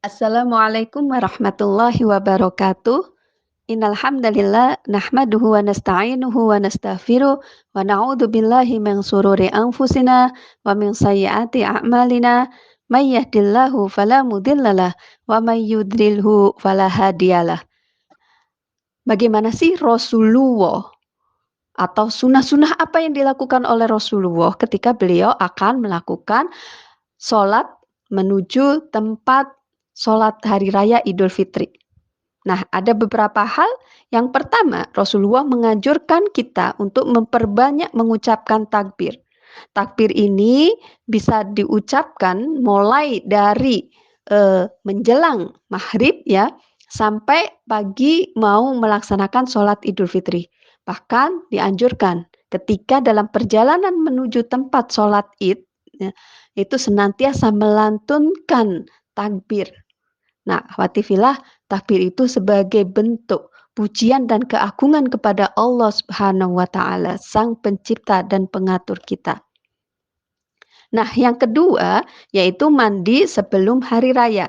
Assalamualaikum warahmatullahi wabarakatuh. Innal hamdalillah nahmaduhu wa nasta'inuhu wa nastaghfiruh wa na'udzu billahi min shururi anfusina wa min sayyiati a'malina. May yahdihillahu fala mudhillalah wa may yudlilhu fala hadiyalah. Bagaimana sih Rasulullah atau sunnah-sunnah apa yang dilakukan oleh Rasulullah ketika beliau akan melakukan sholat menuju tempat sholat hari raya Idul Fitri? Nah, ada beberapa hal. Yang pertama, Rasulullah menganjurkan kita untuk memperbanyak mengucapkan takbir. Takbir ini bisa diucapkan mulai dari menjelang maghrib ya, sampai pagi mau melaksanakan sholat Idul Fitri. Bahkan dianjurkan ketika dalam perjalanan menuju tempat sholat Id, ya, itu senantiasa melantunkan takbir. Nah, akhwati-fillah, takbir itu sebagai bentuk pujian dan keagungan kepada Allah Subhanahu wa taala, Sang Pencipta dan Pengatur kita. Nah, yang kedua yaitu mandi sebelum hari raya.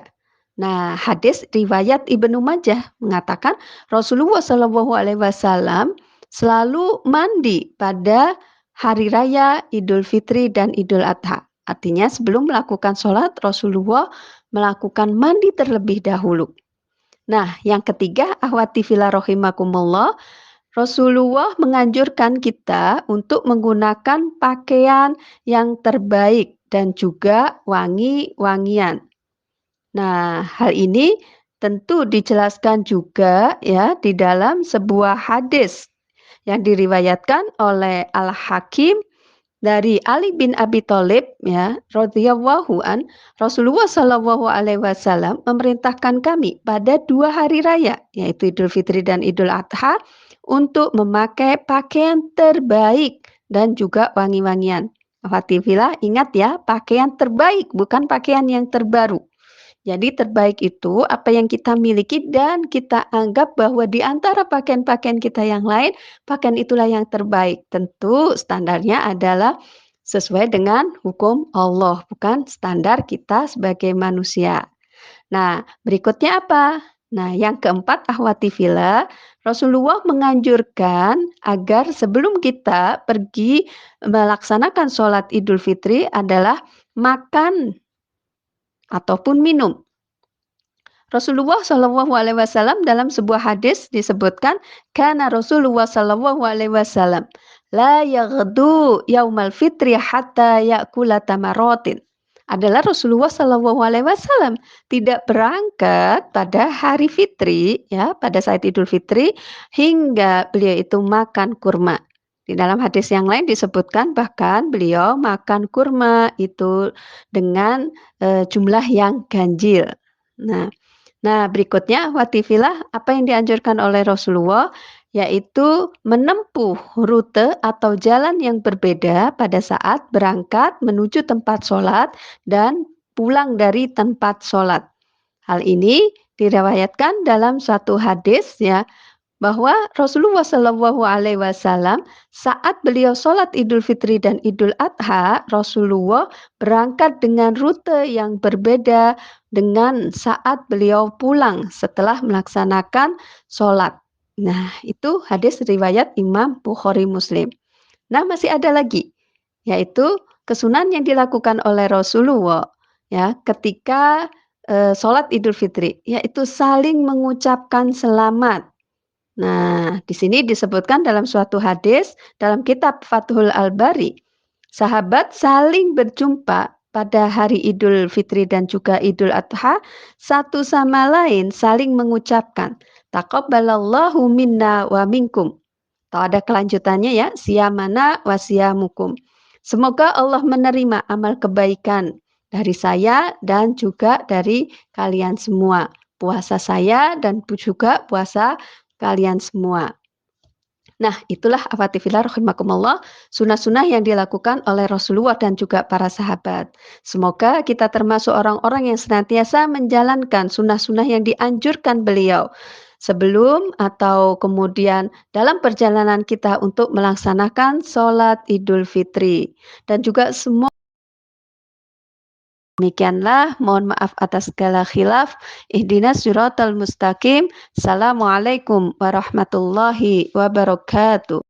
Nah, hadis riwayat Ibnu Majah mengatakan Rasulullah Shallallahu alaihi wasallam selalu mandi pada hari raya Idul Fitri dan Idul Adha. Artinya sebelum melakukan sholat Rasulullah melakukan mandi terlebih dahulu. Nah, yang ketiga, akhwati fillah rahimakumullah, Rasulullah menganjurkan kita untuk menggunakan pakaian yang terbaik dan juga wangi-wangian. Nah, hal ini tentu dijelaskan juga ya di dalam sebuah hadis yang diriwayatkan oleh Al-Hakim dari Ali bin Abi Thalib ya radhiyallahu an, Rasulullah Shallallahu alaihi wasallam memerintahkan kami pada 2 hari raya yaitu Idul Fitri dan Idul Adha untuk memakai pakaian terbaik dan juga wangi-wangian. Fatifillah, ingat ya, pakaian terbaik bukan pakaian yang terbaru. Jadi terbaik itu apa yang kita miliki dan kita anggap bahwa di antara pakaian-pakaian kita yang lain, pakaian itulah yang terbaik. Tentu standarnya adalah sesuai dengan hukum Allah, bukan standar kita sebagai manusia. Nah, berikutnya apa? Nah, yang keempat, akhwati fillah, Rasulullah menganjurkan agar sebelum kita pergi melaksanakan sholat Idul Fitri adalah makan ataupun minum. Rasulullah Shallallahu alaihi wasallam dalam sebuah hadis disebutkan kana Rasulullah Shallallahu alaihi wasallam la yaghdu yaumal fitri hatta ya'kula tamaratin. Adalah Rasulullah Shallallahu alaihi wasallam tidak berangkat pada hari fitri ya, pada saat Idul Fitri hingga beliau itu makan kurma. Di dalam hadis yang lain disebutkan bahkan beliau makan kurma itu dengan jumlah yang ganjil. Nah, berikutnya watifillah apa yang dianjurkan oleh Rasulullah yaitu menempuh rute atau jalan yang berbeda pada saat berangkat menuju tempat sholat dan pulang dari tempat sholat. Hal ini diriwayatkan dalam suatu hadis ya bahwa Rasulullah Shallallahu alaihi wasallam saat beliau sholat Idul Fitri dan Idul Adha, Rasulullah berangkat dengan rute yang berbeda dengan saat beliau pulang setelah melaksanakan sholat. Nah, itu hadis riwayat Imam Bukhari Muslim. Nah, masih ada lagi, yaitu kesunahan yang dilakukan oleh Rasulullah ya ketika sholat Idul Fitri, yaitu saling mengucapkan selamat. Nah, di sini disebutkan dalam suatu hadis dalam kitab Fathul Al-Bari, sahabat saling berjumpa pada hari Idul Fitri dan juga Idul Adha, satu sama lain saling mengucapkan, taqabbalallahu minna wa minkum. Atau ada kelanjutannya ya, siyamana wa siyamukum. Semoga Allah menerima amal kebaikan dari saya dan juga dari kalian semua. Puasa saya dan juga puasa kalian semua. Nah, itulah afatifillah rahimakumullah, sunnah-sunnah yang dilakukan oleh Rasulullah dan juga para sahabat. Semoga kita termasuk orang-orang yang senantiasa menjalankan sunnah-sunnah yang dianjurkan beliau sebelum atau kemudian dalam perjalanan kita untuk melaksanakan sholat Idul Fitri. Dan juga semua Demikianlah, mohon maaf atas segala khilaf. Ihdinas siratal mustaqim. Assalamualaikum warahmatullahi wabarakatuh.